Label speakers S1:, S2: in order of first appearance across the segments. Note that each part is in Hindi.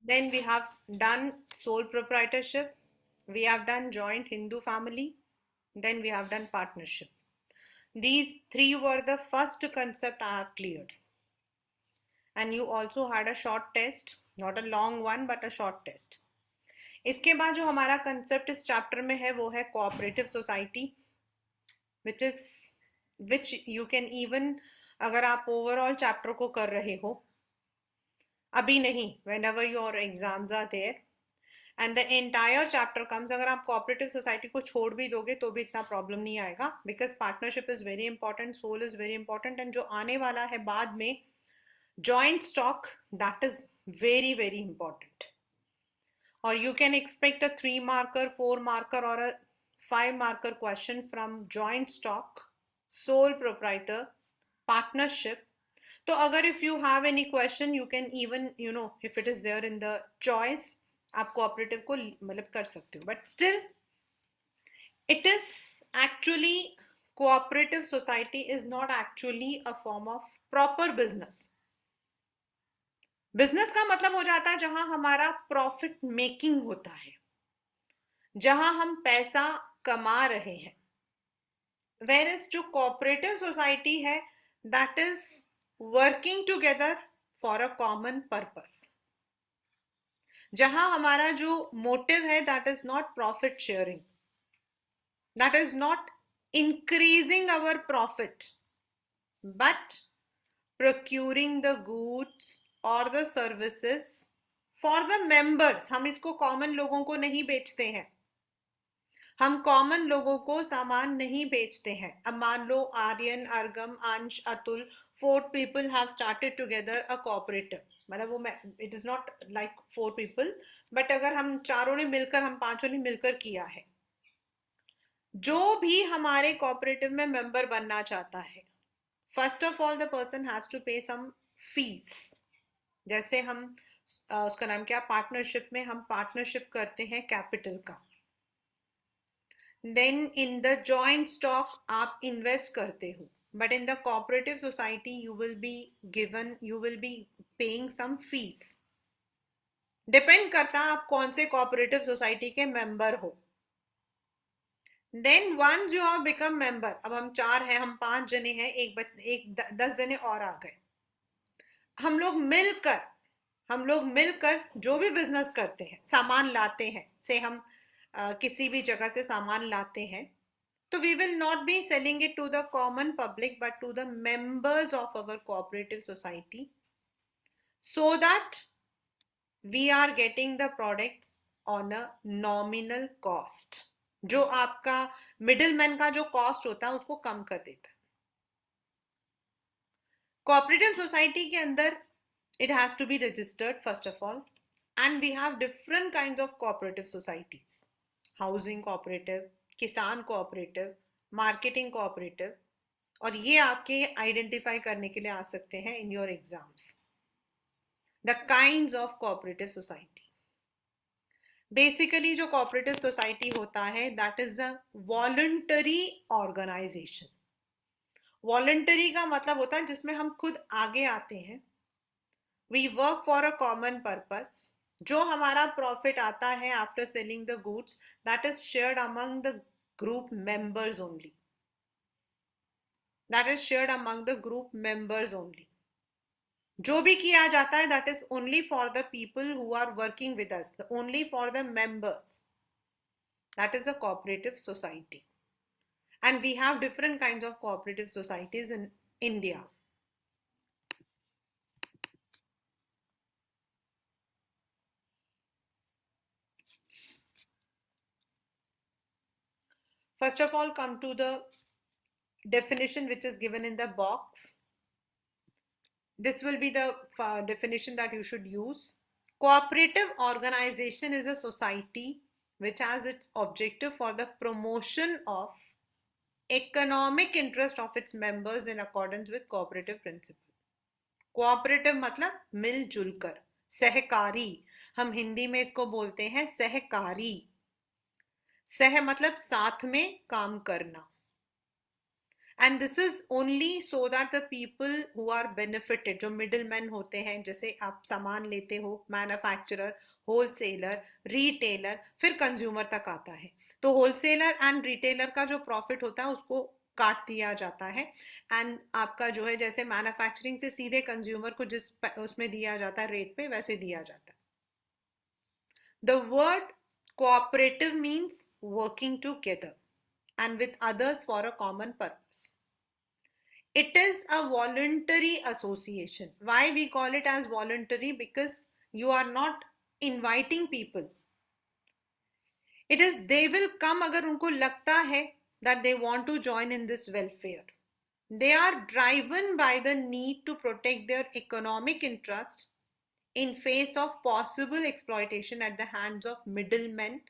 S1: Then we have done sole proprietorship, we have done joint Hindu family, then we have done partnership. These three were the first concept I have cleared. And you also had a short test, not a long one but a short test. इसके बाद जो हमारा कंसेप्ट इस चैप्टर में है वो है cooperative society, which is which you can even, अगर आप ओवरऑल चैप्टर को कर रहे हो, अभी नहीं, whenever your exams are there and the entire chapter comes, अगर आप कोऑपरेटिव सोसाइटी को छोड़ भी दोगे तो भी इतना प्रॉब्लम नहीं आएगा, because partnership is very important, sole is very important, and जो आने वाला है बाद में joint stock, that is very very important. Or you can expect a 3 marker, 4 marker, or a 5 marker question from joint stock, sole proprietor, partnership. So agar if you have any question, you can even, if it is there in the choice, आप cooperative को मतलब कर सकते हो. But still, it is actually, cooperative society is not actually a form of proper business. Business का मतलब हो जाता है जहां हमारा प्रॉफिट मेकिंग होता है, जहां हम पैसा कमा रहे हैं. वेर इज जो कोऑपरेटिव सोसाइटी है, that is working together for a common purpose, जहां हमारा जो मोटिव है that is not profit sharing, that is not increasing our profit, but procuring the goods or the services for the members. हम इसको कॉमन लोगों को नहीं बेचते हैं, हम कॉमन लोगों को सामान नहीं बेचते हैं. अब मान लो आर्यन, अर्गम, अंश, Atul, 4 people have started together a cooperative. मतलब वो it is not like 4 people, but अगर हम चारों ने मिलकर, हम पांचों ने मिलकर किया है. जो भी हमारे कोऑपरेटिव में मेंबर बनना चाहता है, first of all the person has to pay some fees. जैसे हम उसका नाम क्या, पार्टनरशिप में हम पार्टनरशिप करते हैं कैपिटल का. Then in the joint stock आप इन्वेस्ट करते हो, but in the cooperative society you will be paying some fees. Depend करता है आप कौन से कोऑपरेटिव सोसाइटी के मेंबर हो. Then once you have become member, अब हम 4 हैं, हम 5 जने हैं, एक 10 जने और आ गए, हम लोग मिलकर जो भी बिजनेस करते हैं, सामान लाते हैं, से हम किसी भी जगह से सामान लाते हैं, तो we will not be selling it to the common public but to the members of our cooperative society, so that we are getting the products on a nominal cost. जो आपका मिडिल मैन का जो कॉस्ट होता है उसको कम कर देता है. कोऑपरेटिव सोसाइटी के अंदर it has to be registered first of all, and we have different kinds of cooperative societies: housing cooperative, किसान cooperative, marketing cooperative. और ये आपके आइडेंटिफाई करने के लिए आ सकते हैं in your exams, the kinds of cooperative society. Basically जो कोऑपरेटिव सोसाइटी होता है that is a voluntary organisation. Voluntary का मतलब होता है जिसमें हम खुद आगे आते हैं, we work for a common purpose. जो हमारा प्रॉफिट आता है after selling the goods, that is shared among the group members only, that is shared among the group members only. जो भी किया जाता है that is only for the people who are working with us, only for the members. That is a cooperative society. And we have different kinds of cooperative societies in India. First of all, come to the definition which is given in the box. This will be the definition that you should use. Cooperative organization is a society which has its objective for the promotion of economic interest of its members in accordance with cooperative principle. Cooperative मतलब मिलजुल कर, सहकारी. हम हिंदी में इसको बोलते हैं सहकारी. सह मतलब साथ में काम करना. And this is only so that the people who are benefited, जो मिडिल मैन होते हैं, जैसे आप सामान लेते हो, मैन्युफैक्चरर, होलसेलर, रिटेलर, फिर कंज्यूमर तक आता है, तो होलसेलर एंड रिटेलर का जो प्रॉफिट होता है उसको काट दिया जाता है, एंड आपका जो है जैसे मैन्युफैक्चरिंग से सीधे कंज्यूमर को जिस उसमें दिया जाता है रेट पे, वैसे दिया जाता है. The word cooperative means working together and with others for a common purpose. It is a voluntary association. Why we call it as voluntary? Because you are not inviting people. It is they will come अगर उनको लगता है that they want to join in this welfare. They are driven by the need to protect their economic interest in face of possible exploitation at the hands of middlemen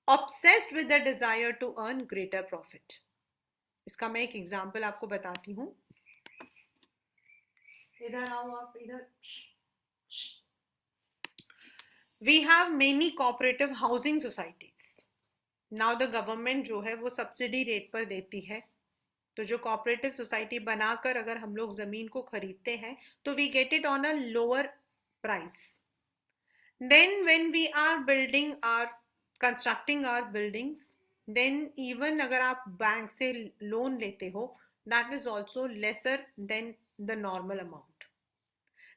S1: obsessed with the desire to earn greater profit. इसका मैं एक एग्जांपल आपको बताती हूँ. इधर आओ आप, इधर. We have many cooperative housing societies. Now the government जो है वो सब्सिडी रेट पर देती है, तो जो कोऑपरेटिव सोसाइटी बनाकर अगर हम लोग जमीन को खरीदते हैं तो we get it on a lower price. Then when we are building are constructing are buildings, then even अगर आप बैंक से लोन लेते हो, that is also lesser than the normal amount.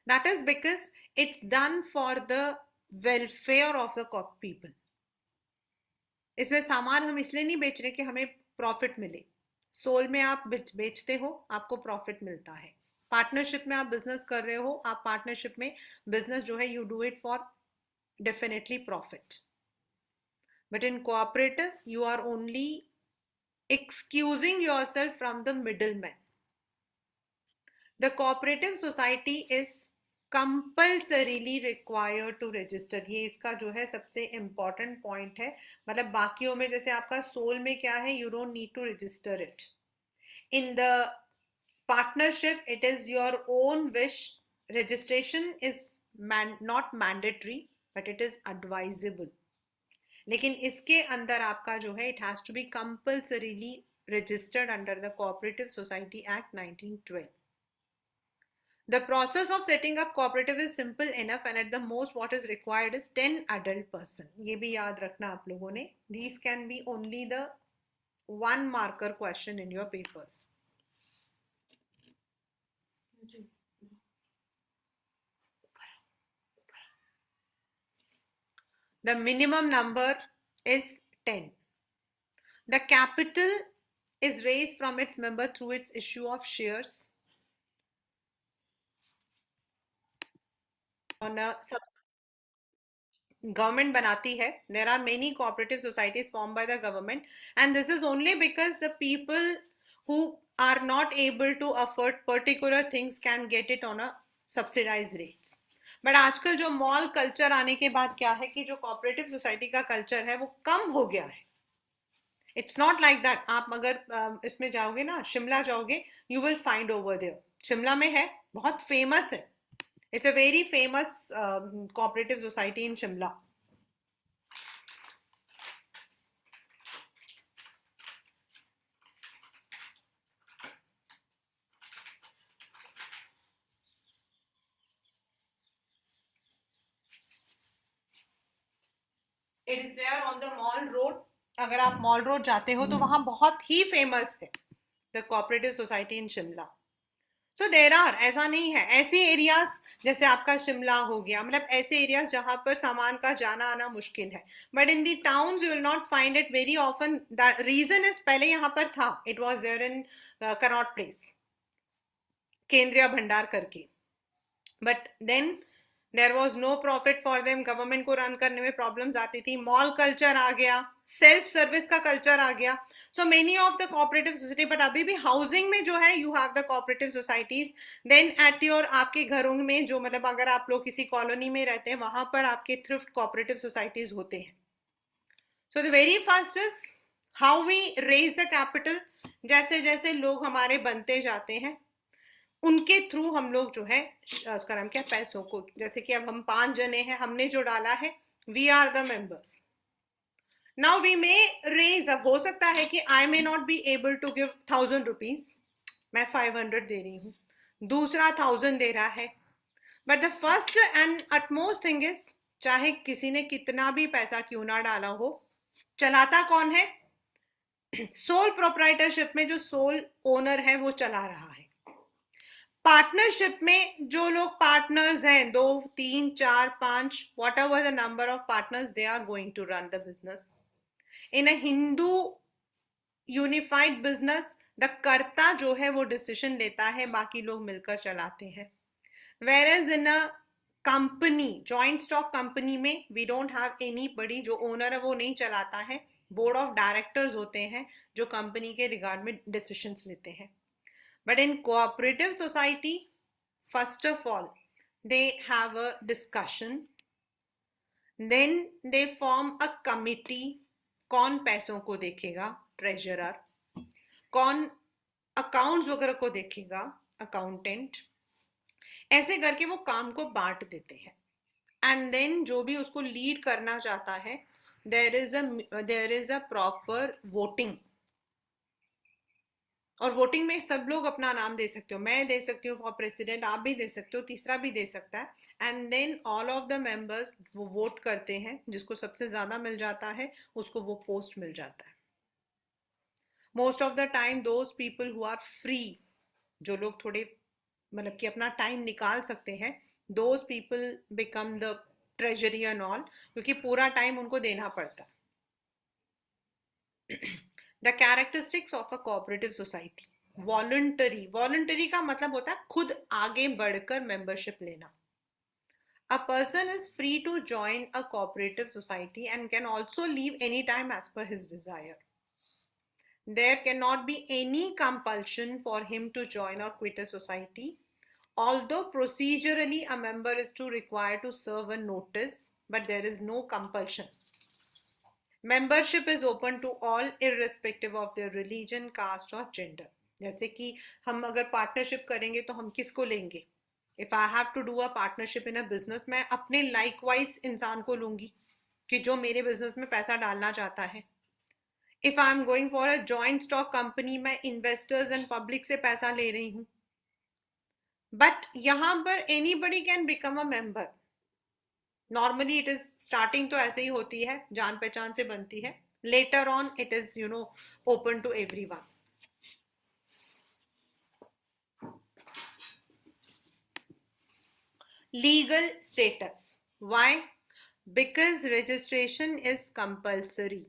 S1: That is because it's done for the welfare of the people. इसमें सामान हम इसलिए नहीं बेच रहे कि हमें प्रॉफिट मिले. सोल में आप बेचते हो, आपको प्रॉफिट मिलता है. पार्टनरशिप में आप बिजनेस कर रहे हो, आप पार्टनरशिप में बिजनेस जो है you do it for definitely profit. But in cooperative you are only excusing yourself from the middleman. The cooperative society is compulsorily required to register. ये इसका जो है सबसे important point है. मतलब बाकियों में जैसे आपका सोल में क्या है, you don't need to register it. In the partnership, it is your own wish. Registration is not mandatory, but it is advisable. लेकिन इसके अंदर आपका जो है it has to be compulsorily registered under the Cooperative Society Act 1912. The process of setting up cooperative is simple enough, and at the most what is required is 10 adult person. ये भी याद रखना आप लोगों ने. These can be only the one marker question in your papers. The minimum number is 10. The capital is raised from its member through its issue of shares on a government banati hai. There are many cooperative societies formed by the government, and this is only because the people who are not able to afford particular things can get it on a subsidized rates. But आजकल जो मॉल कल्चर आने के बाद क्या है कि जो कोऑपरेटिव सोसाइटी का कल्चर है वो कम हो गया है. It's not like that. आप अगर इसमें जाओगे ना, शिमला जाओगे, you will find over there. Shimla में है, बहुत फेमस है. It's a very famous cooperative society in Shimla. It is there on the mall road. अगर आप मॉल रोड जाते हो तो वहां बहुत ही फेमस है the cooperative society in Shimla. So there are, ऐसा नहीं है, ऐसे एरियाज जैसे आपका शिमला हो गया, मतलब ऐसे एरियाज जहां पर सामान का जाना आना मुश्किल है. But in the towns you will not find it very often. The reason is पहले यहाँ पर था, it was there in Connaught Place, Kendriya Bhandar करके. But then there was no profit for them. Government को रन करने में प्रॉब्लम्स आती थी. मॉल कल्चर आ गया, सेल्फ सर्विस का कल्चर आ गया. So many of the cooperative society, but अभी भी हाउसिंग में जो है you have the cooperative societies. Then at your, आपके घरों में जो, मतलब अगर आप लोग किसी कॉलोनी में रहते हैं वहां पर आपके थ्रिफ्ट कोऑपरेटिव सोसाइटीज होते हैं. So the very first is how we raise the capital. जैसे जैसे लोग हमारे बनते जाते हैं उनके थ्रू हम लोग जो है उसका नाम क्या, पैसों को, जैसे कि अब हम 5 जने हैं, हमने जो डाला है, we are the members. Now we may raise, अब हो सकता है कि I may not be able to give 1000 rupees, मैं 500 दे रही हूँ, दूसरा 1000 दे रहा है, but the first and utmost thing is, चाहे किसी ने कितना भी पैसा क्यों ना डाला हो, चलाता कौन है? सोल प्रोप्राइटरशिप में जो सोल ओनर है वो चला रहा है। पार्टनरशिप में जो लोग पार्टनर्स हैं, 2 3 4 5, whatever the number of partners, they are going to run the business. In a Hindu unified business, the karta जो है वो डिसीजन लेता है, बाकी लोग मिलकर चलाते हैं। Whereas in a company, joint stock company में we don't have anybody, जो ओनर है वो नहीं चलाता है, बोर्ड ऑफ डायरेक्टर्स होते हैं जो कंपनी के रिगार्ड में डिसीजंस लेते हैं। But in cooperative society, first of all they have a discussion, then they form a committee. कौन पैसों को देखेगा? ट्रेजरर। कौन अकाउंट्स वगैरह को देखेगा? अकाउंटेंट। ऐसे करके वो काम को बांट देते हैं। एंड देन जो भी उसको लीड करना चाहता है, there is a proper voting. और वोटिंग में सब लोग अपना नाम दे सकते हो, मैं दे सकती हूँ फॉर प्रेसिडेंट, आप भी दे सकते हो, तीसरा भी दे सकता है। And then all of the members वो वोट करते हैं, जिसको सबसे ज्यादा मिल जाता है उसको वो पोस्ट मिल जाता है। Most of the time those people who are free, जो लोग थोड़े मतलब कि अपना टाइम निकाल सकते हैं, those people become the treasury and all, क्योंकि पूरा टाइम उनको देना पड़ता है। The characteristics of a cooperative society. Voluntary, voluntary का मतलब होता है खुद आगे बढ़कर मेंबरशिप लेना। A person is free to join a cooperative society and can also leave anytime as per his desire. There cannot be any compulsion for him to join or quit a society. Although procedurally a member is to require to serve a notice, but there is no compulsion. Membership is open to all irrespective of their religion, caste or gender. जैसे कि हम अगर पार्टनरशिप करेंगे तो हम किसको लेंगे? If I have to do a partnership in a business, मैं अपने लाइकवाइज इंसान को लूंगी कि जो मेरे बिजनेस में पैसा डालना चाहता है। If I am going for a joint stock company, मैं इन्वेस्टर्स एंड पब्लिक से पैसा ले रही हूँ। बट यहां पर anybody can become a member. Normally it is starting तो ऐसे ही होती है, जान पहचान से बनती है, later on it is open to everyone. Legal status, why? Because registration is compulsory.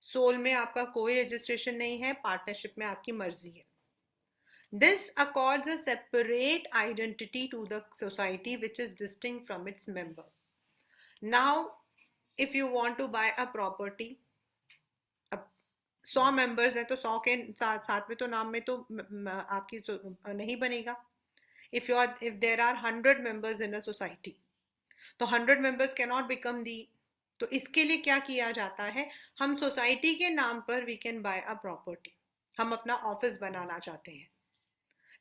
S1: Sole में आपका कोई रजिस्ट्रेशन नहीं है, पार्टनरशिप में आपकी मर्जी है। This accords a separate identity to the society which is distinct from its member. Now, if you want to buy a property, अब 100 मेंबर्स हैं तो 100 के साथ में तो नाम में तो आपकी नहीं बनेगा। if there are 100 members in a society, तो 100 members cannot become the, तो इसके लिए क्या किया जाता है, हम सोसाइटी के नाम पर we can buy a property. हम अपना ऑफिस बनाना चाहते हैं,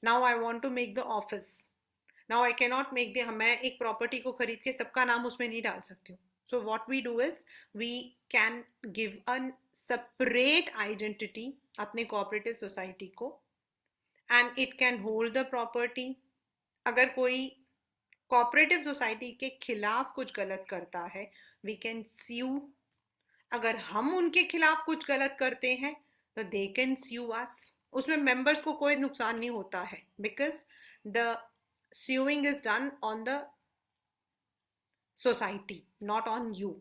S1: now I want to make the office, now I can not make the, मैं एक प्रॉपर्टी को खरीद के सबका नाम उसमें नहीं डाल सकती हूँ। So what we do is we can give a separate identity अपने कोऑपरेटिव सोसाइटी को, and it can hold the property. अगर कोई कोऑपरेटिव सोसाइटी के खिलाफ कुछ गलत करता है, वी कैन स्यू। अगर हम उनके खिलाफ कुछ गलत करते हैं तो दे कैन स्यू अस। उसमें मेंबर्स को कोई नुकसान नहीं होता है, because the suing is done on the society, not on you.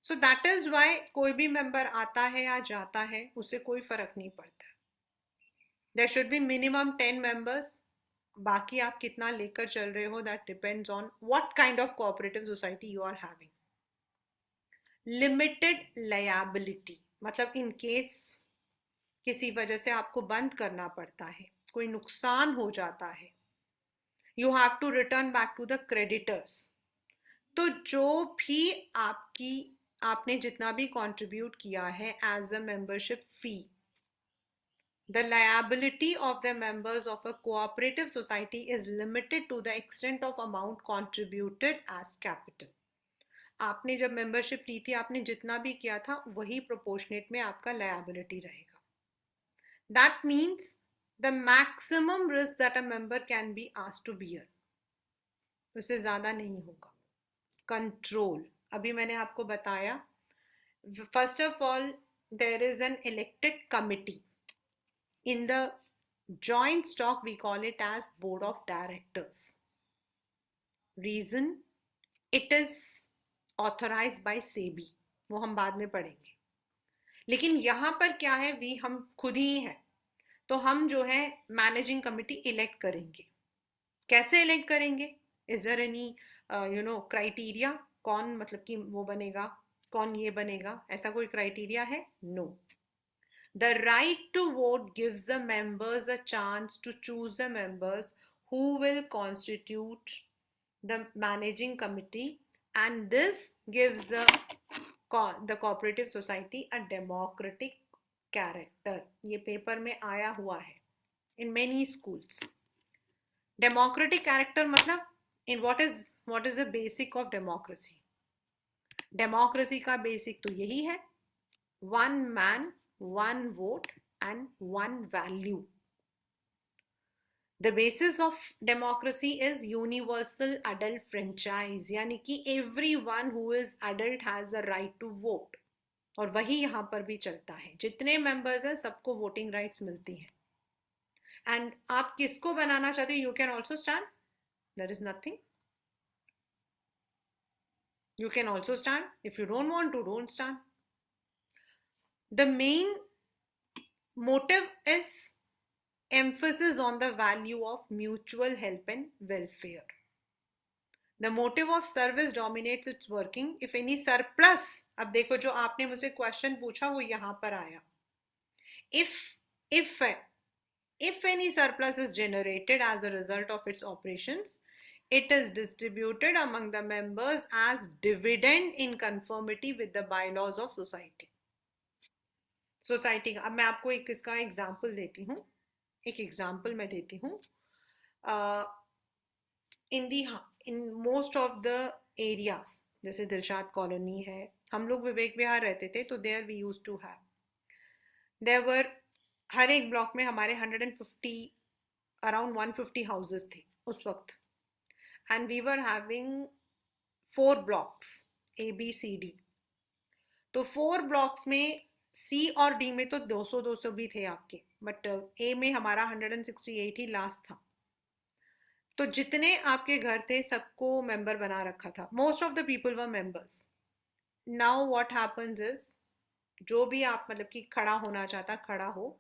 S1: So that is why कोई भी मेंबर आता है या जाता है उससे कोई फर्क नहीं पड़ता। There should be minimum 10 members. बाकी आप कितना लेकर चल रहे हो, that depends on what kind of cooperative society you are having. Limited liability, मतलब इन केस किसी वजह से आपको बंद करना पड़ता है, कोई नुकसान हो जाता है, you have to return back to the creditors. तो जो भी आपने जितना भी कंट्रीब्यूट किया है as a membership fee, the liability of the members of a cooperative society is limited to the extent of amount contributed as capital. आपने जब मेंबरशिप ली थी, आपने जितना भी किया था वही प्रोपोर्शनेट में आपका लायबिलिटी रहेगा। That means the maximum risk that a member can be asked to bear, उससे ज्यादा नहीं होगा. कंट्रोल, अभी मैंने आपको बताया. First of all, there is an elected committee. In the joint stock, we call it as board of directors. Reason, it is authorized by SEBI. वो हम बाद में पढ़ेंगे. लेकिन यहाँ पर क्या है, वी हम खुद ही हैं, तो हम जो है मैनेजिंग कमिटी इलेक्ट करेंगे. कैसे इलेक्ट करेंगे? Is there any criteria? कौन मतलब कि वो बनेगा, कौन ये बनेगा, ऐसा कोई क्राइटेरिया है? No. The right to vote gives the members a chance to choose the members who will constitute the managing committee, and this gives the cooperative society a democratic character. ये पेपर में आया हुआ है in many schools. Democratic character मतलब in what is the basic of democracy? Democracy का basic तो यही है, one man, one vote and one value. The basis of democracy is universal adult franchise, यानी कि everyone who is adult has a right to vote. और वही यहाँ पर भी चलता है, जितने members हैं सबको voting rights मिलती हैं. And आप किसको बनाना चाहते हो, you can also stand. There is nothing. You can also stand. If you don't want to, don't stand. The main motive is emphasis on the value of mutual help and welfare. The motive of service dominates its working. If any surplus, अब देखो जो आपने मुझसे क्वेश्चन पूछा वो यहाँ पर आया. If any surplus is generated as a result of its operations, it is distributed among the members as dividend in conformity with the bylaws of society. Society का, अब मैं आपको एक इसका एग्जाम्पल देती हूँ. एक एग्जाम्पल मैं देती हूँ. In most of the areas, जैसे दिलशाद कॉलोनी है, हम लोग विवेक विहार रहते थे, तो there we used to have, there were, हर एक ब्लॉक में हमारे 150 अराउंड 150 हाउसेस थे उस वक्त. And we were having 4 blocks A B C D. तो 4 ब्लॉक्स में सी और डी में तो 200 भी थे आपके, बट ए में हमारा 168 ही लास्ट था. तो जितने आपके घर थे सबको मेंबर बना रखा था. Most of the people were members. Now what happens is, जो भी आप मतलब कि खड़ा होना चाहता खड़ा हो.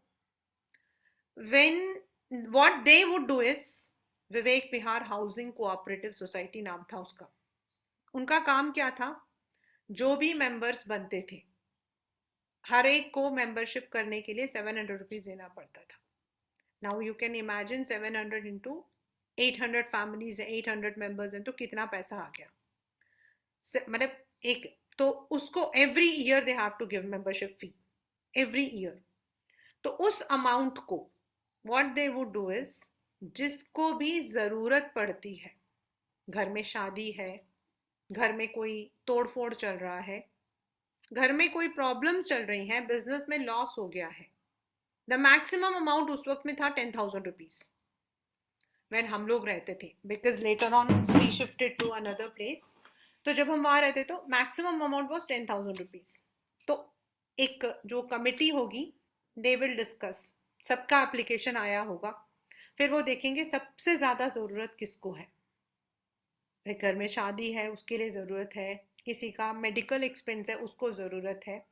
S1: When what they would do is, Vivek Vihar housing cooperative society नाम था उसका. उनका काम क्या था, जो भी मेंबर्स बनते थे हर एक को मेंबरशिप करने के लिए 700 रुपीज देना पड़ता था. Now you can imagine 700 into 800 families है, 800 मेंबर्स हैं, तो कितना पैसा आ गया. मतलब एक तो उसको every year they have to give membership fee every year. तो उस अमाउंट को what they would do is, जिसको भी जरूरत पड़ती है, घर में शादी है, घर में कोई तोड़फोड़ चल रहा है, घर में कोई प्रॉब्लम्स चल रही हैं, बिजनेस में लॉस हो गया है, द मैक्सिमम अमाउंट उस वक्त में था 10,000 रुपीज व्हेन हम लोग रहते थे, because later on we shifted to another place. तो जब हम वहां रहते तो मैक्सिमम अमाउंट वाज 10,000 रुपीज. तो एक जो कमिटी होगी, दे विल डिस्कस, सबका एप्लीकेशन आया होगा, फिर वो देखेंगे सबसे ज्यादा जरूरत किसको है. घर में शादी है उसके लिए जरूरत है, किसी का मेडिकल एक्सपेंस है उसको ज़रूरत है,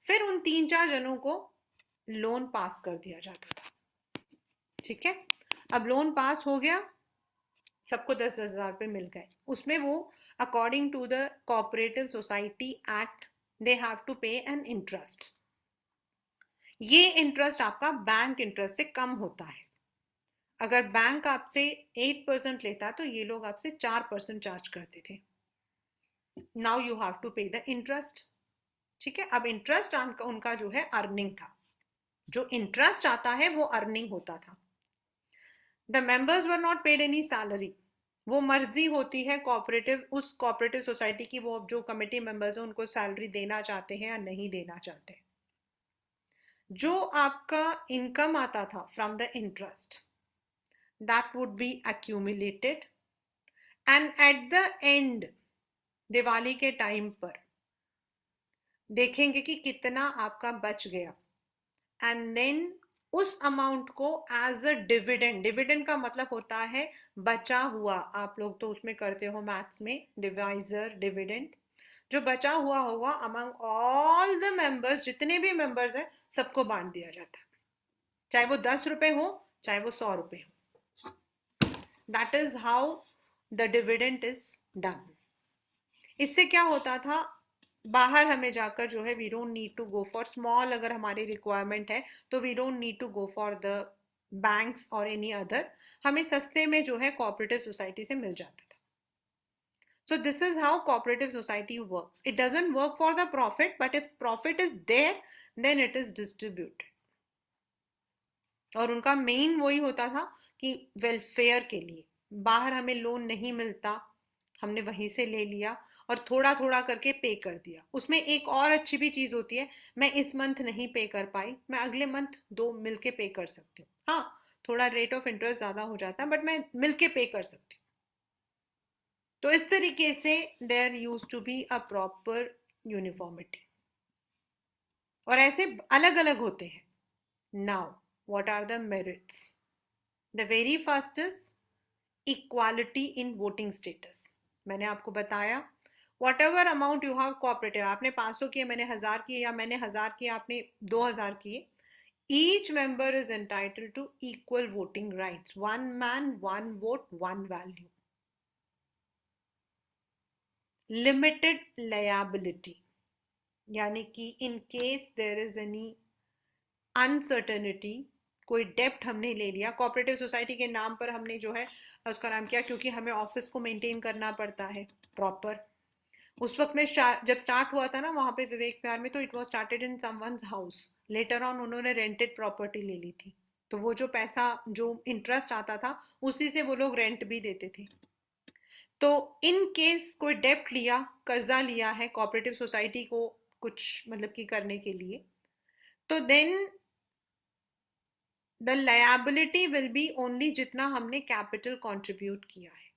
S1: फिर उन 3-4 जनों को लोन पास कर दिया जाता था. ठीक है, अब लोन पास हो गया, सबको 10,000 रुपये मिल गए. उसमें वो according to the cooperative society act they have to pay an interest. ये इंटरेस्ट आपका बैंक इंटरेस्ट से कम होता है. अगर बैंक आपसे 8% लेता तो ये लोग आपसे 4% चार्ज करते थे. नाउ यू हैव टू पे द इंटरेस्ट. ठीक है, अब इंटरेस्ट उनका जो है अर्निंग था, जो इंटरेस्ट आता है वो अर्निंग होता था. The members were not paid any salary. वो मर्जी होती है कोऑपरेटिव, उस कोऑपरेटिव सोसाइटी की, वो जो कमेटी मेंबर्स हैं उनको सैलरी देना चाहते हैं या नहीं देना चाहते. जो आपका इनकम आता था from the interest, that would be accumulated, and at the end Diwali के टाइम पर देखेंगे कि कितना आपका बच गया, एंड देन उस अमाउंट को एज अ डिविडेंड, डिविडेंड का मतलब होता है बचा हुआ, आप लोग तो उसमें करते हो मैथ्स में डिवाइजर डिविडेंड, जो बचा हुआ होगा अमंग ऑल द मेंबर्स, जितने भी मेंबर्स हैं सबको बांट दिया जाता है, चाहे वो 10 रुपए हो चाहे वो 100 रुपए हो। That is how the dividend is done. इससे क्या होता था, बाहर हमें जाकर जो है we don't need to go for small, अगर हमारी रिक्वायरमेंट है तो we don't need to go for the banks और एनी अदर, हमें सस्ते में जो है कोऑपरेटिव सोसाइटी से मिल जाता था। So this is how cooperative society works. It doesn't work for the profit, but if profit is there then it is distributed. और उनका मेन वही होता था कि वेलफेयर के लिए, बाहर हमें लोन नहीं मिलता, हमने वहीं से ले लिया और थोड़ा थोड़ा करके पे कर दिया। उसमें एक और अच्छी भी चीज होती है, मैं इस मंथ नहीं पे कर पाई, मैं अगले मंथ दो मिलके पे कर सकती हूँ। हाँ, थोड़ा रेट ऑफ इंटरेस्ट ज्यादा हो जाता है, बट मैं मिलके पे कर सकती हूँ। तो इस तरीके से there use to be a proper uniformity, और ऐसे अलग अलग होते हैं। Now what are the merits? The very first is equality in voting status. मैंने आपको बताया whatever amount you have cooperated, आपने 500 किए मैंने 1000 किए, या मैंने 1000 किए आपने 2000 किए, each member is entitled to equal voting rights, one man one vote one value. Limited liability, यानी कि in case there is any uncertainty, कोई डेप्ट हमने ले लिया कोऑपरेटिव सोसाइटी के नाम पर, हमने जो है उसका नाम किया, क्योंकि हमें ऑफिस को मेंटेन करना पड़ता है प्रॉपर। उस वक्त में जब स्टार्ट हुआ था ना वहां पे विवेक विहार में, तो it was started in someone's house, later on उन्होंने रेंटेड प्रॉपर्टी ले ली थी, तो वो जो पैसा जो इंटरेस्ट आता था उसी से वो लोग रेंट भी देते थे। तो इन केस कोई डेप्ट लिया, कर्जा लिया है कोऑपरेटिव सोसाइटी को कुछ मतलब कि करने के लिए, तो then the liability will be only जितना हमने कैपिटल कंट्रीब्यूट किया है।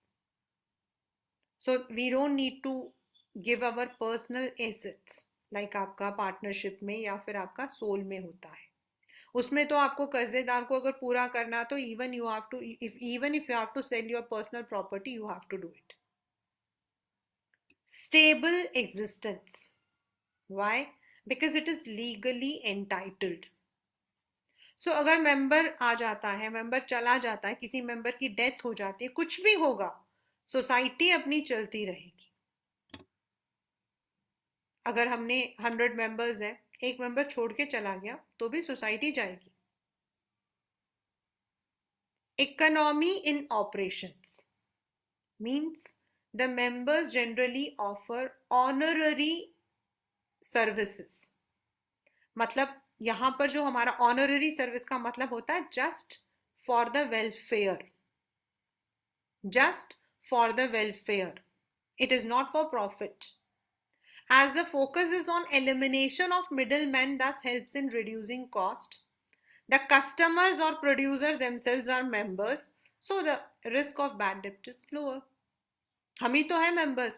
S1: So we don't need to give our personal assets, like आपका पार्टनरशिप में या फिर आपका सोल में होता है, उसमें तो आपको कर्जेदार को अगर पूरा करना तो even you have to, even if you have to sell your personal property you have to do it. Stable existence, why? Because it is legally entitled. So अगर मेंबर आ जाता है, मेंबर चला जाता है, किसी मेंबर की डेथ हो जाती है, कुछ भी होगा, सोसाइटी अपनी चलती रहेगी। अगर हमने 100 मेंबर्स हैं, एक मेंबर छोड़ के चला गया तो भी सोसाइटी जाएगी। Economy in operations means the members generally offer honorary services. मतलब यहां पर जो हमारा ऑनररी सर्विस का मतलब होता है just for the welfare, just for the welfare. It is not for profit. As the focus is on elimination of middlemen, thus helps in reducing cost. The customers or producer themselves are members, so the risk of bad debt is lower. हम ही तो है members,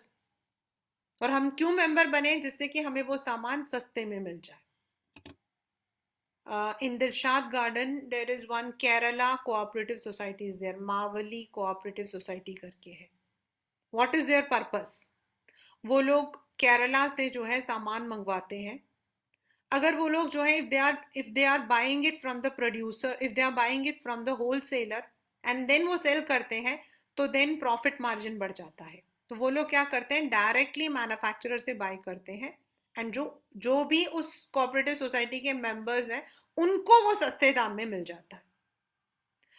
S1: और हम क्यों member बने? जिससे कि हमें वो सामान सस्ते में मिल जाए। In Dilshad Garden, there is one Kerala Cooperative Society is there, Mavali Cooperative Society करके है। What is their purpose? वो लोग केरला से जो है सामान मंगवाते हैं, अगर वो लोग जो है if they are buying it from the producer, if they are buying it from the wholesaler and then वो सेल करते हैं, तो देन प्रॉफिट मार्जिन बढ़ जाता है। तो वो लोग क्या करते हैं, डायरेक्टली मैन्युफैक्चरर से बाय करते हैं, एंड जो जो भी उस कोऑपरेटिव सोसाइटी के मेंबर्स हैं उनको वो सस्ते दाम में मिल जाता है।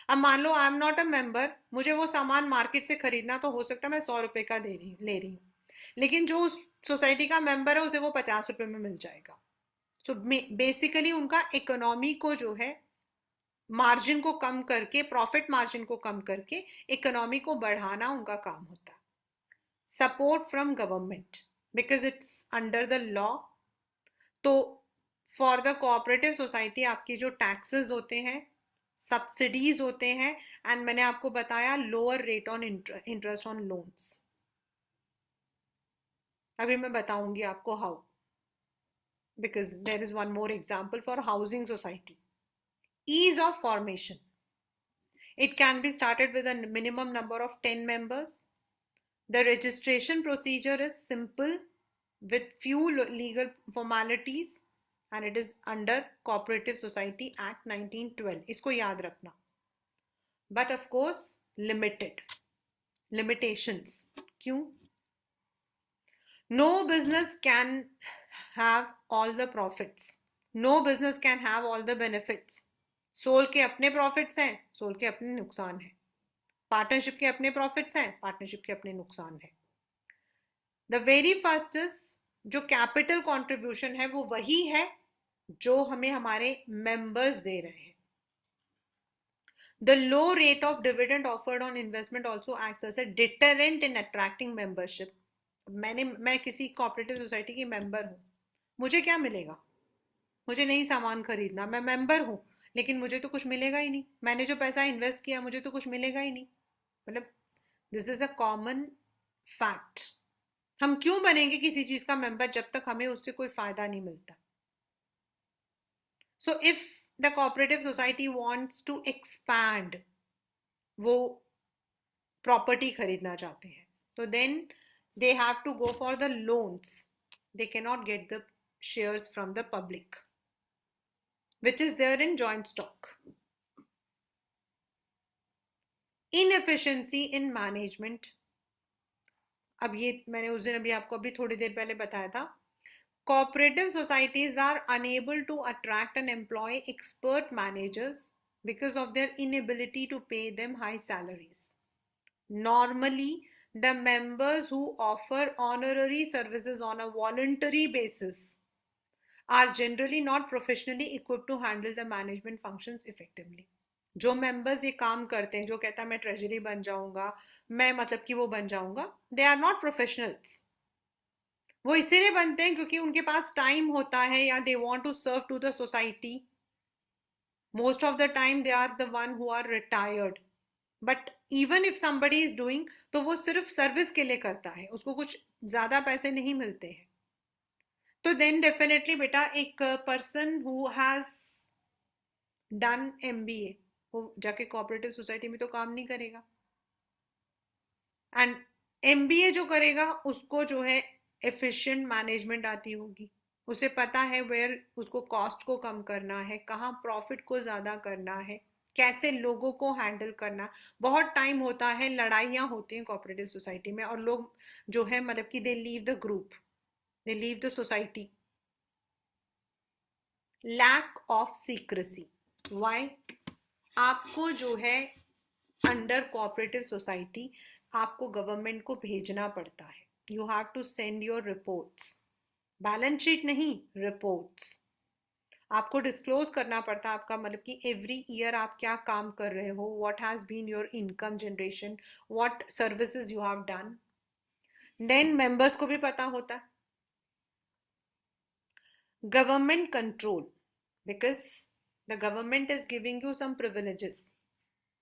S1: अब मान लो I am not a member, मुझे वो सामान मार्केट से खरीदना तो हो सकता है मैं 100 रुपए का ले रही हूँ, लेकिन जो उस सोसाइटी का मेंबर है उसे वो 50 रुपए में मिल जाएगा। सो बेसिकली उनका इकोनॉमी को जो है मार्जिन को कम करके, प्रॉफिट मार्जिन को कम करके इकोनॉमी को बढ़ाना उनका काम होता है। Support from government, because it's under the law, तो फॉर द कोऑपरेटिव सोसाइटी आपके जो टैक्सेस होते हैं, सब्सिडीज होते हैं, एंड मैंने आपको बताया lower rate on interest on loans. अभी मैं बताऊंगी आपको how, because there is one more example for housing society. Ease of formation. It can be started with a minimum number of 10 members. The registration procedure is simple with few legal formalities and it is under Cooperative Society Act 1912. इसको याद रखना. But of course, limited. Limitations. क्यों? No business can have all the profits. No business can have all the benefits. Sole के अपने प्रॉफिट्स हैं, सोल के अपने नुकसान हैं. पार्टनरशिप के अपने प्रॉफिट्स हैं, पार्टनरशिप के अपने नुकसान हैं. द वेरी फर्स्ट इज जो कैपिटल कंट्रीब्यूशन है वो वही है जो हमें हमारे मेंबर्स दे रहे हैं. The low rate of dividend offered on investment also acts as a deterrent in attracting membership. मैं किसी कोऑपरेटिव सोसाइटी की मेंबर हूँ, मुझे क्या मिलेगा? मुझे नहीं सामान खरीदना, मैं मेंबर हूँ, लेकिन मुझे तो कुछ मिलेगा ही नहीं. मैंने जो पैसा इन्वेस्ट किया मुझे तो कुछ मिलेगा ही नहीं. मतलब this is a common fact. हम क्यों बनेंगे किसी चीज का मेंबर जब तक हमें उससे कोई फायदा नहीं मिलता? So if the cooperative society wants to expand, वो प्रॉपर्टी खरीदना चाहते हैं, तो then they have to go for the loans. They can not get the shares from the public which is there in joint stock. Inefficiency in management. अब ये मैंने उस दिन अभी आपको अभी थोड़ी देर पहले बताया था. Cooperative societies are unable to attract and employ expert managers because of their inability to pay them high salaries. Normally, the members who offer honorary services on a voluntary basis are generally not professionally equipped to handle the management functions effectively. जो मेंबर्स ये काम करते हैं, जो कहता है मैं ट्रेजरी बन जाऊंगा, मैं मतलब कि वो बन जाऊंगा, दे आर नॉट प्रोफेशनल्स. वो इसीलिए बनते हैं क्योंकि उनके पास टाइम होता है या they want to serve to the society. Most of the time they are the one who are retired. But even if somebody is doing, तो वो सिर्फ सर्विस के लिए करता है, उसको कुछ ज्यादा पैसे नहीं मिलते हैं. तो देन डेफिनेटली बेटा एक person who has done MBA, वो जाके कोऑपरेटिव सोसाइटी में तो काम नहीं करेगा. एंड एमबीए जो करेगा उसको जो है एफिशिएंट मैनेजमेंट आती होगी, उसे पता है वेयर उसको कॉस्ट को कम करना है, कहाँ प्रॉफिट को ज़्यादा करना है, कैसे लोगों को हैंडल करना. बहुत टाइम होता है, लड़ाइयाँ होती हैं कोऑपरेटिव सोसाइटी में, और लोग जो है मतलब कि they leave the group, they leave the society. Lack of secrecy. Why? आपको जो है अंडर कोऑपरेटिव सोसाइटी आपको गवर्नमेंट को भेजना पड़ता है. You have to send your reports. Balance sheet नहीं, रिपोर्ट्स आपको डिस्क्लोज करना पड़ता है. आपका मतलब कि एवरी ईयर आप क्या काम कर रहे हो, what has been your income generation, what services you have done. Then members को भी पता होता है. Government control, because the government is giving you some privileges.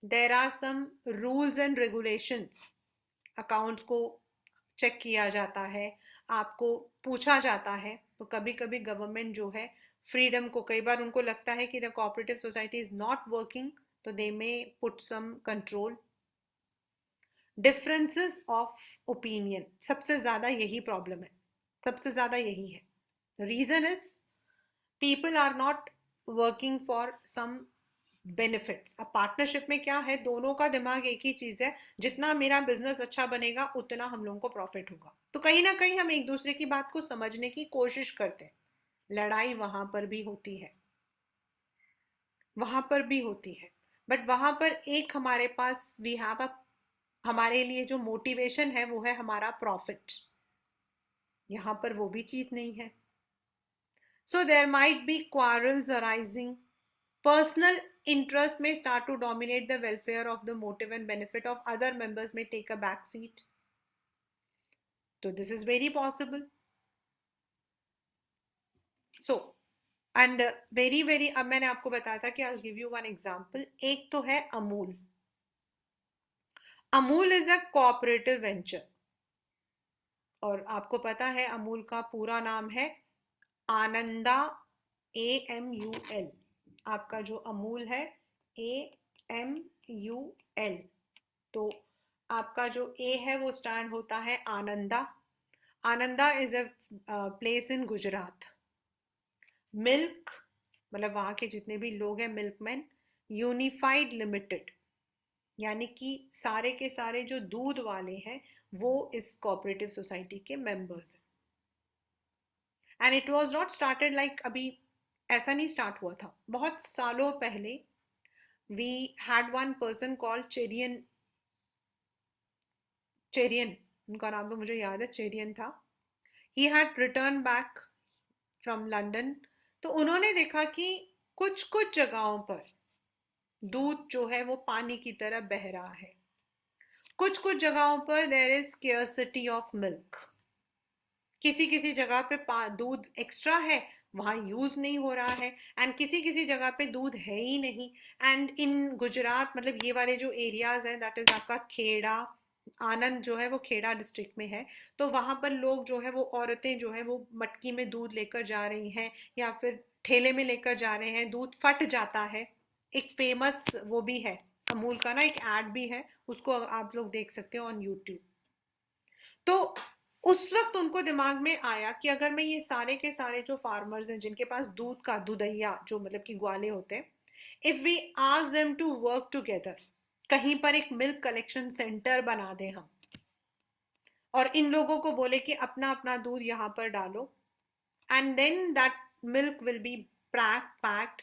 S1: There are some rules and regulations. Accounts को चेक किया जाता है, आपको पूछा जाता है. तो कभी कभी गवर्नमेंट जो है फ्रीडम को, कई बार उनको लगता है कि the cooperative society is not working, तो they may put some control. Differences of opinion, सबसे ज्यादा यही प्रॉब्लम है, सबसे ज्यादा यही है. Reason is people are not working for some benefits. अब पार्टनरशिप में क्या है, दोनों का दिमाग एक ही चीज है, जितना मेरा बिजनेस अच्छा बनेगा उतना हम लोगों को प्रॉफिट होगा. तो कहीं ना कहीं हम एक दूसरे की बात को समझने की कोशिश करते हैं. लड़ाई वहां पर भी होती है, वहां पर भी होती है, बट वहां पर एक हमारे पास वी हैव अ, हमारे लिए जो मोटिवेशन है वो है हमारा प्रॉफिट. यहां पर वो भी चीज नहीं है. So there might be quarrels arising. Personal interest may start to dominate the welfare of the motive and benefit of other members may take a back seat. So this is very possible. So and very very, अब मैंने आपको बताया था कि I give you one example. एक तो है Amul. Amul is a cooperative venture, और आपको पता है अमूल का पूरा नाम है आनंदा, AMUL। आपका जो अमूल है AMUL। तो आपका जो ए है वो स्टैंड होता है Ananda. Ananda is a place in Gujarat. Milk, मतलब वहाँ के जितने भी लोग हैं मिल्कमैन यूनिफाइड लिमिटेड, यानी कि सारे के सारे जो दूध वाले हैं वो इस कोऑपरेटिव सोसाइटी के मेंबर्स हैं। And it was not started like अभी, ऐसा नहीं स्टार्ट हुआ था, बहुत सालों पहले। We had one person called Cherian. Cherian, उनका नाम तो मुझे याद है, चेरियन था। He had return back from London. तो उन्होंने देखा कि कुछ कुछ जगहों पर दूध जो है वो पानी की तरह बह रहा है। कुछ कुछ जगहों पर there is scarcity of milk. किसी किसी जगह पे दूध एक्स्ट्रा है, वहाँ यूज नहीं हो रहा है। एंड किसी किसी जगह पे दूध है ही नहीं। एंड इन गुजरात, मतलब ये वाले जो एरियाज हैं, दैट इज आपका खेड़ा, आनंद जो है वो खेड़ा डिस्ट्रिक्ट में है। तो वहाँ पर लोग जो है वो, औरतें जो है वो मटकी में दूध लेकर जा रही हैं या फिर ठेले में लेकर जा रहे हैं, दूध फट जाता है। एक फेमस वो भी है अमूल का ना, एक एड भी है, उसको आप लोग देख सकते हो ऑन यूट्यूब। तो उस वक्त उनको दिमाग में आया कि अगर मैं ये सारे के सारे जो फार्मर्स हैं जिनके पास दूध का दुधैया जो मतलब कि ग्वाले होते हैं, if we ask them to work together, कहीं पर एक मिल्क कलेक्शन सेंटर बना दें हम, और इन लोगों को बोले कि अपना अपना दूध यहाँ पर डालो, and then that milk will be packed,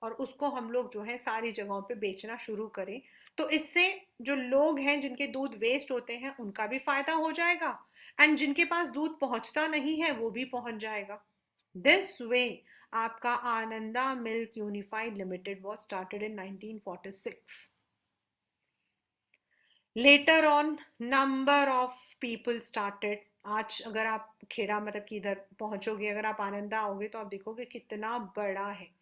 S1: और उसको हम लोग जो है सारी जगहों पे बेचना शुरू करें, तो इससे जो लोग हैं जिनके दूध वेस्ट होते हैं उनका भी फायदा हो जाएगा, एंड जिनके पास दूध पहुंचता नहीं है वो भी पहुंच जाएगा। दिस वे आपका Ananda milk unified limited was started in 1946। Later on number of people started. आज अगर आप खेड़ा मतलब कि इधर पहुंचोगे, अगर आप आनंदा आओगे तो आप देखोगे कितना बड़ा है।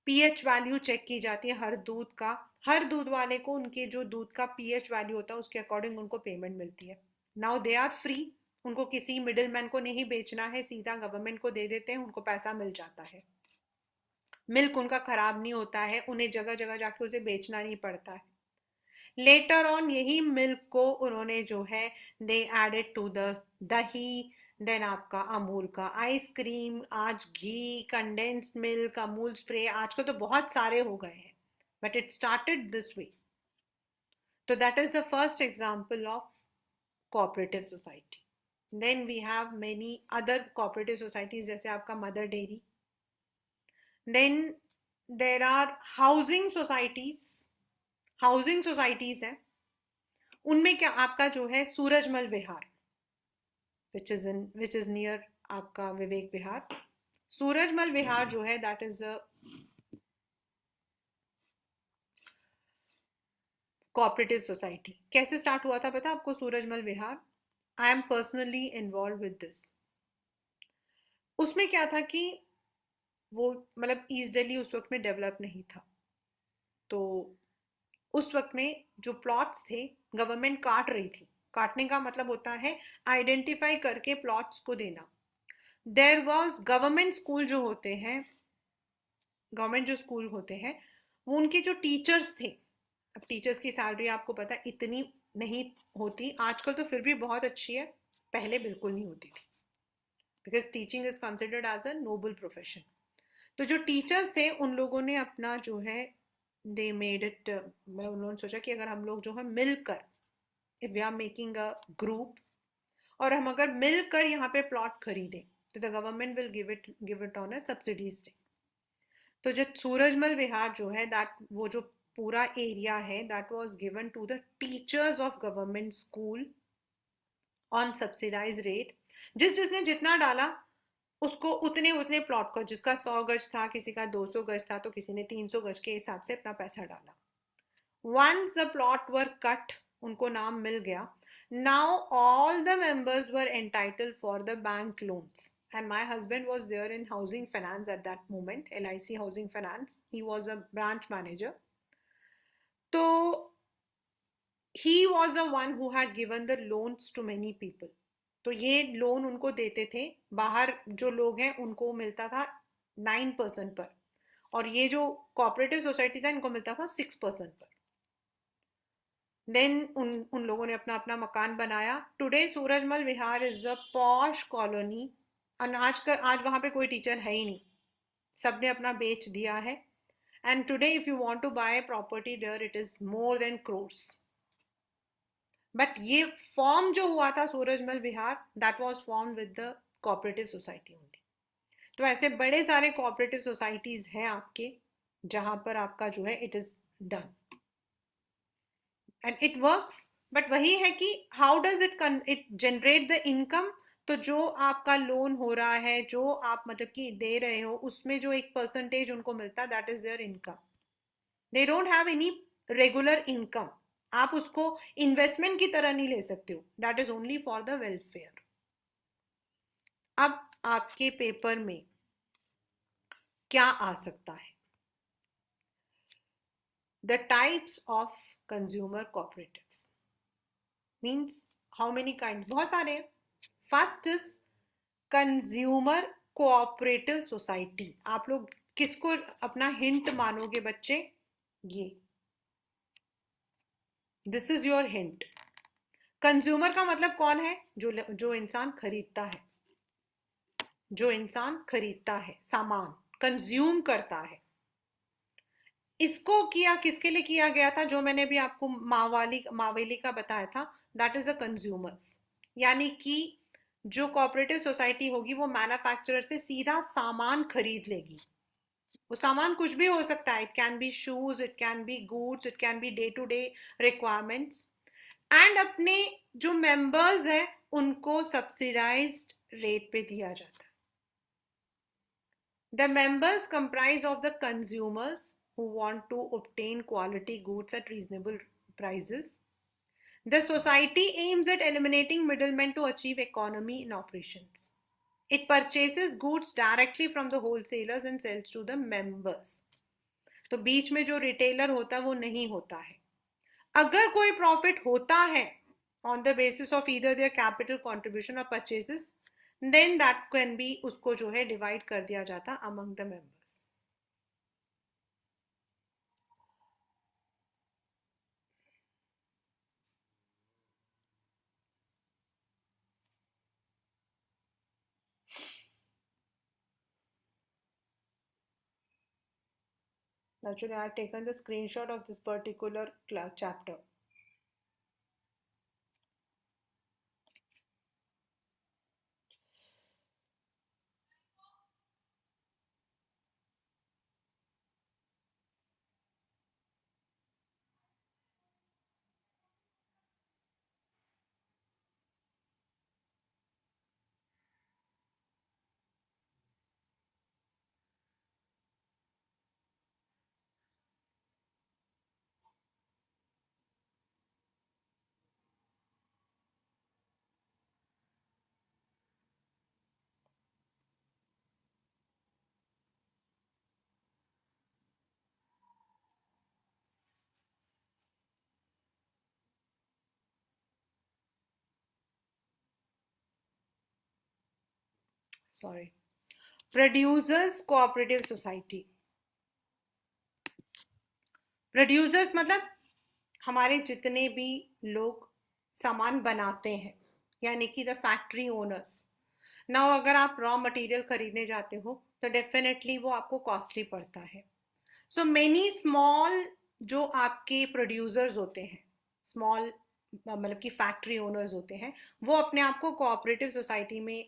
S1: पीएच वैल्यू चेक की जाती है हर दूध का। हर दूध वाले को उनके जो दूध का पीएच वैल्यू होता है उसके अकॉर्डिंग उनको पेमेंट मिलती है। नाउ दे आर फ्री, उनको किसी मिडिल मैन को नहीं बेचना है, सीधा गवर्नमेंट को दे देते हैं, उनको पैसा मिल जाता है। मिल्क उनका खराब नहीं होता है, उन्हें जगह जगह जाके उसे बेचना नहीं पड़ता है। लेटर ऑन यही मिल्क को उन्होंने जो है they added to the dahi, then आपका अमूल का आइसक्रीम, आज घी, कंडेंस्ड मिल्क, अमूल स्प्रे, आजकल तो बहुत सारे हो गए हैं, but it started this way. तो that is the first example of cooperative society. Then we have many other cooperative societies, जैसे आपका Mother Dairy. Then there are housing societies. Housing societies है, उनमें क्या आपका जो है Surajmal Vihar, which is near आपका विवेक विहार। सूरजमल विहार जो है that is a cooperative society. कैसे स्टार्ट हुआ था पता आपको Surajmal Vihar? I am personally involve with this. उसमें क्या था कि वो मतलब ईस्ट दिल्ली उस वक्त में डेवलप नहीं था, तो उस वक्त में जो प्लॉट्स थे गवर्नमेंट काट रही थी। काटने का मतलब होता है आइडेंटिफाई करके प्लॉट्स को देना। देयर वाज गवर्नमेंट स्कूल जो होते हैं, गवर्नमेंट जो स्कूल होते हैं, वो उनके जो टीचर्स थे, अब टीचर्स की सैलरी आपको पता है इतनी नहीं होती, आजकल तो फिर भी बहुत अच्छी है, पहले बिल्कुल नहीं होती थी, because teaching is considered as a noble profession. तो जो टीचर्स थे उन लोगों ने अपना जो है दे मेड इट, मैं उन्होंने सोचा कि अगर हम लोग जो है मिलकर, if we are making a group, और हम अगर मिलकर यहाँ पे प्लॉट खरीदें तो the government will give it on a subsidies. तो जो सूरजमल विहार जो है दैट, वो जो पूरा एरिया है that was given to the teachers of government school on subsidize rate. जिसने जितना डाला उसको उतने उतने प्लॉट को, जिसका 100 गज था, किसी का 200 गज था, तो किसी ने 300 गज के हिसाब से अपना पैसा डाला। Once the plot were cut, उनको नाम मिल गया, Now all the members were entitled for the bank loans. And my husband was there in housing finance at that moment, LIC Housing Finance. He was a branch manager. So he was the one who had given the loans to many people. तो ये लोन उनको देते थे, बाहर जो लोग हैं उनको मिलता था 9% पर, और ये जो कोऑपरेटिव सोसाइटी था इनको मिलता था 6% पर. देन उन लोगों ने अपना अपना मकान बनाया. Today Surajmal Vihar is a posh colony. आज वहां पे कोई टीचर है ही नहीं, सबने अपना बेच दिया है. And today if you want to buy property there it is more than crores. But ये फॉर्म जो हुआ था Surajmal Vihar, that was form with the cooperative society only. तो ऐसे बड़े सारे कोऑपरेटिव सोसाइटीज हैं आपके जहां पर आपका जो है it is done and it works. But वही है कि how does it generate the income. तो जो आपका लोन हो रहा है, जो आप मतलब कि दे रहे हो, उसमें जो एक परसेंटेज उनको मिलता है, that is there income. They don't have any regular income. आप उसको इन्वेस्टमेंट की तरह नहीं ले सकते हो. That is only for the welfare. अब आपके पेपर में क्या आ सकता है? The types of consumer cooperatives means how many kind. बहुत सारे. First is consumer cooperative society. आप लोग किसको अपना हिंट मानोगे बच्चे? ये, this is your hint. Consumer का मतलब कौन है? जो इंसान खरीदता है, जो इंसान खरीदता है, सामान कंज्यूम करता है. इसको किया किसके लिए किया गया था? जो मैंने भी आपको मावेली का बताया था, दैट इज अ कंज्यूमर्स. यानी कि जो कोऑपरेटिव सोसाइटी होगी वो मैन्युफैक्चरर से सीधा सामान खरीद लेगी. वो सामान कुछ भी हो सकता है. It can be shoes, it can be goods, it can be day to day requirements. And अपने जो मेंबर्स हैं उनको सब्सिडाइज्ड रेट पे दिया जाता है. The members comprise of the consumers who want to obtain quality goods at reasonable prices. The society aims at eliminating middlemen to achieve economy in operations. It purchases goods directly from the wholesalers and sells to the members. तो बीच में जो रिटेलर होता है वो नहीं होता है. अगर कोई प्रॉफिट होता है on the basis of either their capital contribution or purchases, then that can be, उसको जो है डिवाइड कर दिया जाता among the members. Actually, I have taken the screenshot of this particular chapter. Sorry. Producers cooperative society. Producers मतलब हमारे जितने भी लोग सामान बनाते हैं, यानी कि द फैक्ट्री ओनर्स. नाउ अगर आप रॉ मटेरियल खरीदने जाते हो तो डेफिनेटली वो आपको कॉस्टली पड़ता है. सो मेनी स्मॉल जो आपके प्रोड्यूसर्स होते हैं, स्मॉल मतलब कि फैक्ट्री ओनर्स होते हैं, वो अपने आप को कोऑपरेटिव सोसाइटी में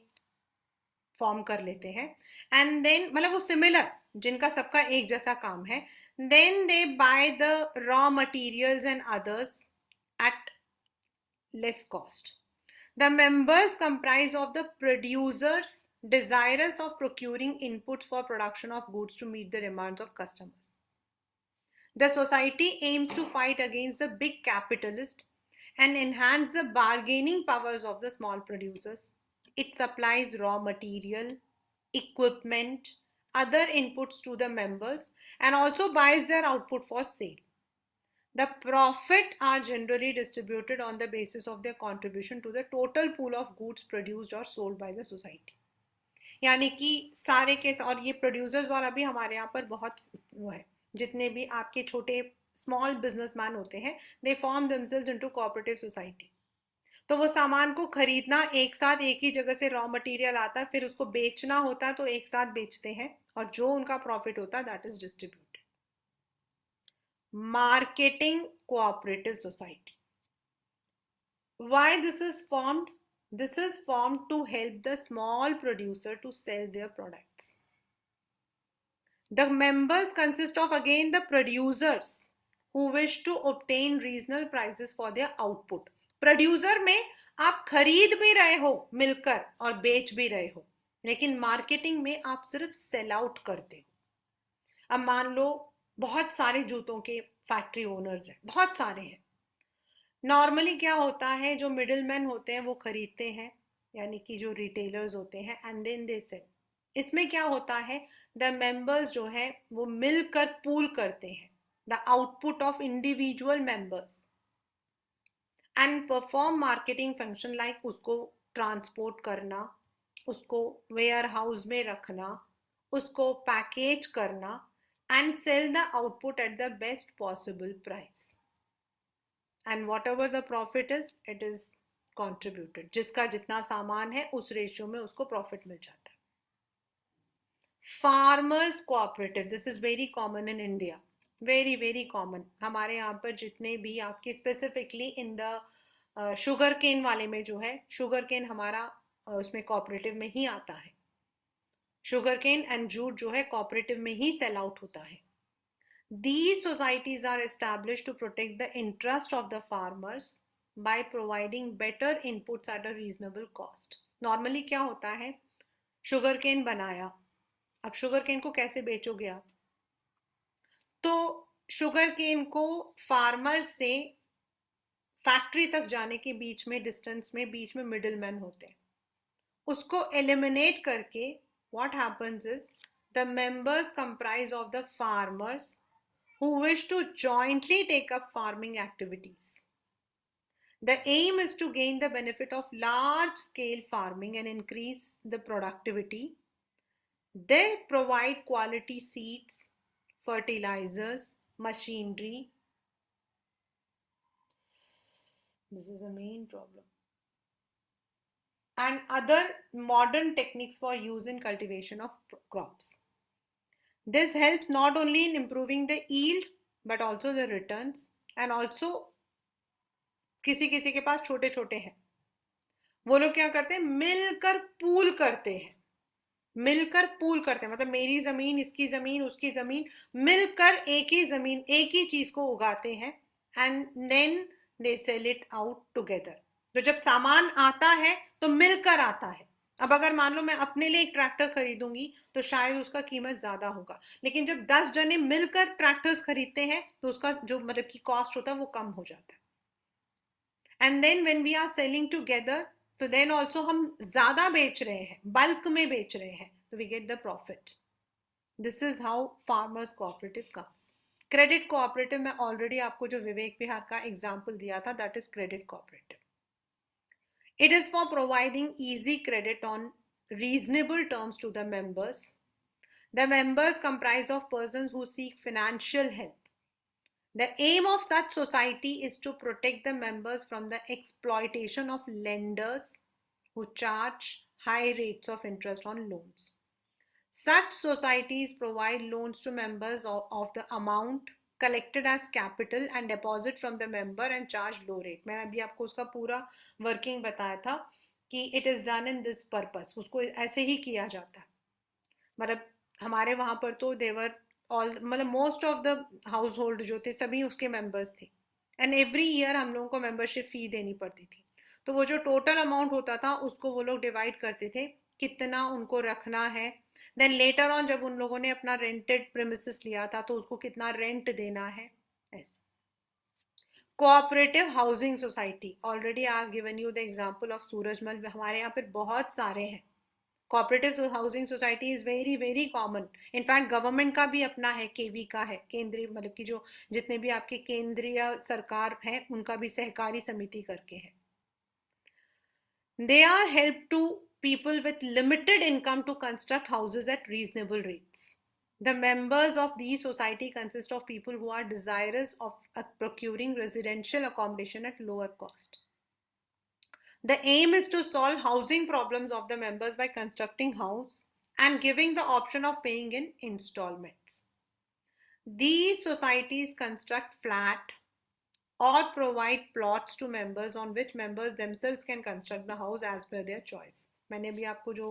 S1: फॉर्म कर लेते हैं. एंड देन मतलब वो सिमिलर, जिनका सबका एक जैसा काम है. Then they buy the raw materials and others at less cost. The members comprise of the producers desirous of procuring inputs for production of goods to meet the demands of customers. The society aims to fight against the big capitalist and enhance the bargaining powers of the small producers. It supplies raw material, equipment, other inputs to the members, and also buys their output for sale. The profit are generally distributed on the basis of their contribution to the total pool of goods produced or sold by the society. यानी कि सारे के, और ये प्रोड्यूसर्स वाला भी हमारे यहाँ पर बहुत वो है, जितने भी आपके छोटे स्मॉल बिजनेसमैन होते हैं, they form themselves into cooperative society. तो वो सामान को खरीदना एक साथ एक ही जगह से रॉ मटेरियल आता है, फिर उसको बेचना होता है तो एक साथ बेचते हैं, और जो उनका प्रॉफिट होता है that is distributed. Marketing cooperative society. Why this is formed? This is formed to help the small producer to sell their products. The members consist of again the producers who wish to obtain reasonable prices for their output. Producer में आप खरीद भी रहे हो मिलकर और बेच भी रहे हो, लेकिन मार्केटिंग में आप सिर्फ सेल आउट करते हो. अब मान लो बहुत सारे जूतों के फैक्ट्री ओनर्स हैं, बहुत सारे हैं. नॉर्मली क्या होता है, जो मिडिल मैन होते हैं वो खरीदते हैं, यानी कि जो रिटेलर्स होते हैं, एंड देन दे सेल. इसमें क्या होता है, द मेंबर्स जो है वो मिलकर पूल करते हैं the output of individual members and perform marketing function, like उसको ट्रांसपोर्ट करना, उसको वेयर हाउस में रखना, उसको पैकेज करना, and sell the output at the best possible price. And whatever the profit is, it is contributed. जिसका जितना सामान है उस रेशियो में उसको प्रॉफिट मिल जाता है. Farmers cooperative, this is very common in India, very very common. हमारे यहाँ पर जितने भी आपके specifically in the sugar cane वाले में जो है, शुगर केन हमारा उसमें कोऑपरेटिव में ही आता है. शुगर केन एंड जूट जो है कोऑपरेटिव में ही सेल आउट होता है. These societies are established to protect the interest of the farmers by providing better inputs at a reasonable cost. Normally क्या होता है, शुगर केन बनाया, अब शुगर केन को कैसे बेचोगे आप? तो शुगर केन को फार्मर से फैक्ट्री तक जाने के बीच में डिस्टेंस में बीच में मिडिल मैन होते हैं. उसको एलिमिनेट करके what happens is the members comprise of the farmers who wish to jointly take up farming activities. The aim is to gain the benefit of large scale farming and increase the productivity. They provide quality seeds, fertilizers, machinery. This is the main problem. And other modern techniques for use in cultivation of crops. This helps not only in improving the yield but also the returns, and also किसी किसी के पास छोटे छोटे हैं, वो लोग क्या करते हैं, मिलकर पूल करते हैं. मिलकर पूल करते हैं मतलब मेरी जमीन, इसकी जमीन, उसकी जमीन, मिलकर एक ही जमीन एक ही चीज को उगाते हैं, and then they sell it out together. तो जब सामान आता है तो मिलकर आता है. अब अगर मान लो मैं अपने लिए एक ट्रैक्टर खरीदूंगी तो शायद उसका कीमत ज्यादा होगा, लेकिन जब 10 जने मिलकर ट्रैक्टर्स खरीदते हैं तो उसका जो मतलब की कॉस्ट होता है वो कम हो जाता है. And then when we are selling together, तो देन ऑल्सो हम ज्यादा बेच रहे हैं, बल्क में बेच रहे हैं, तो we get the profit. This is how farmers cooperative comes. Credit cooperative में ऑलरेडी आपको जो विवेक विहार का एग्जाम्पल दिया था, that is credit cooperative. It is for providing easy credit on reasonable terms to the members. The members comprise of persons who seek financial help. The aim of such society is to protect the members from the exploitation of lenders who charge high rates of interest on loans. Such societies provide loans to members of the amount collected as capital and deposit from the member and charge low rate. मैंने अभी आपको उसका पूरा वर्किंग बताया था कि it is done in this purpose. उसको ऐसे ही किया जाता है. मतलब हमारे वहाँ पर तो देवर ऑल मतलब most of the house hold जो थे सभी उसके मेंबर्स थे, एंड एवरी ईयर हम लोगों को मेंबरशिप फी देनी पड़ती थी. तो वो जो टोटल अमाउंट होता था उसको वो लोग डिवाइड करते थे कितना उनको रखना है. देन लेटर ऑन जब उन लोगों ने अपना रेंटेड प्रेमिसेस लिया था तो उसको कितना रेंट देना है, ऐसे. Cooperative housing society, already I have given you the example of Surajmal, हमारे यहाँ पे बहुत सारे हैं. Cooperative housing society is very very common. In fact government का भी अपना है, केवी का है, केंद्रीय मतलब कि जो जितने भी आपके केंद्रीय सरकार हैं उनका भी सहकारी समिति करके है. They are help to people with limited income to construct houses at reasonable rates. The members of these society consist of people who are desirous of procuring residential accommodation at lower cost. The aim is to solve housing problems of the members by constructing house and giving the option of paying in installments. These societies construct flat or provide plots to members on which members themselves can construct the house as per their choice. मैंने भी आपको जो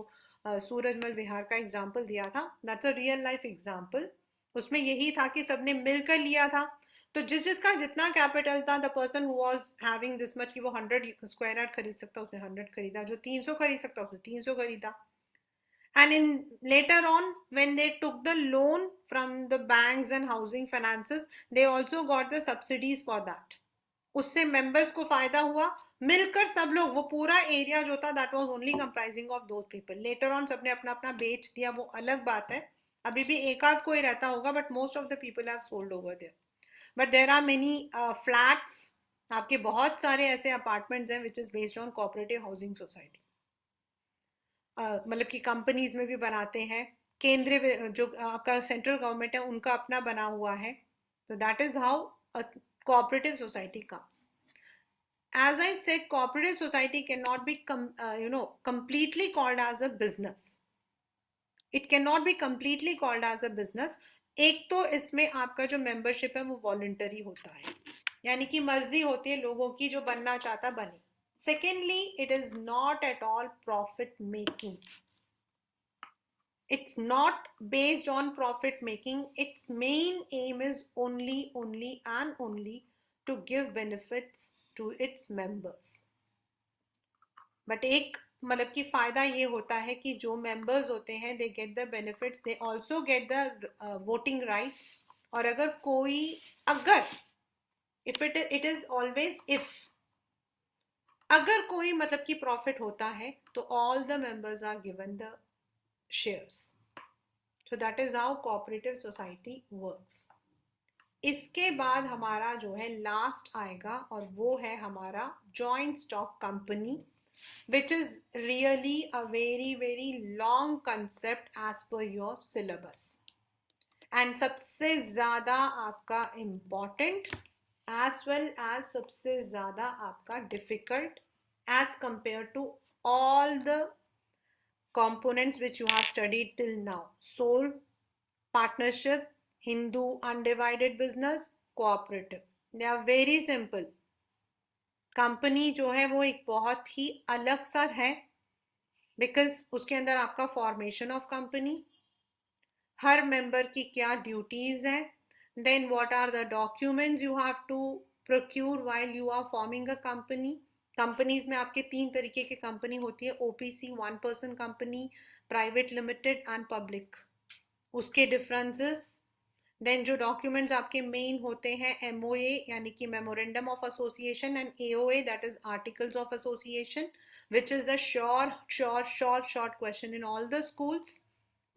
S1: सूरजमल विहार का एग्जाम्पल दिया था, that's a real life example. उसमें यही था कि सबने मिलकर लिया था, तो जिसका जितना कैपिटल था, the person who was having this much कि वो 100 स्क्वायर यार्ड खरीद सकता, उसने 100 खरीदा, जो 300 खरीद सकता उसने 300 खरीदा. And in later on, when they took the loan from the banks and housing finances, they also got the subsidies for that. उससे मेंबर्स को फायदा हुआ, मिलकर सब लोग, वो पूरा एरिया जो था that was only comprising of those people. Later on सबने अपना अपना बेच दिया, वो अलग बात है. अभी भी एक आध कोई रहता होगा, but most of the people have sold over there. But there are many flats, आपके बहुत सारे ऐसे अपार्टमेंट्स हैं which is based on cooperative housing society. मतलब कि कंपनीज में भी बनाते हैं, केंद्रीय जो आपका सेंट्रल गवर्नमेंट है उनका अपना बना हुआ है. तो that is how a cooperative society comes. As I said, cooperative society cannot be completely called as a business. It cannot be completely called as a business. एक तो इसमें आपका जो मेंबरशिप है वो वॉलंटरी होता है, यानी कि मर्जी होती है लोगों की, जो बनना चाहता बने. Secondly, it is not at all profit making. It's not based on profit making. Its main aim is only and only to give benefits to its members. But एक मतलब कि फायदा ये होता है कि जो members होते हैं, they get the benefits, they also get the voting rights. और अगर कोई, अगर it is always if, अगर कोई मतलब कि प्रॉफिट होता है तो all the members are given the shares. So that is how cooperative society works. इसके बाद हमारा जो है लास्ट आएगा, और वो है हमारा joint stock company, which is really a very very long concept as per your syllabus. And सबसे ज़्यादा आपका important as well as सबसे ज़्यादा आपका difficult as compared to all the components which you have studied till now. Sole, partnership, Hindu undivided business, cooperative. They are very simple. Company जो है वो एक बहुत ही अलग सा है, बिकॉज उसके अंदर आपका फॉर्मेशन ऑफ कंपनी, हर मेंबर की क्या ड्यूटीज हैं, then what are the documents you have to procure while you are forming a company. Companies में आपके 3 तरीके की कंपनी होती है, OPC, 1 person company, private limited and public. उसके डिफरेंसेस. देन जो डॉक्यूमेंट्स आपके मेन होते हैं, एमओए यानी कि memorandum of association, and AOA that is articles of association, which is a short question in all the schools.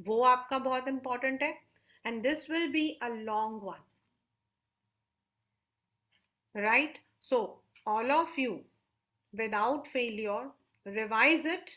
S1: वो आपका बहुत इंपॉर्टेंट है, and this will be a long one, right? So all of you, without failure, revise it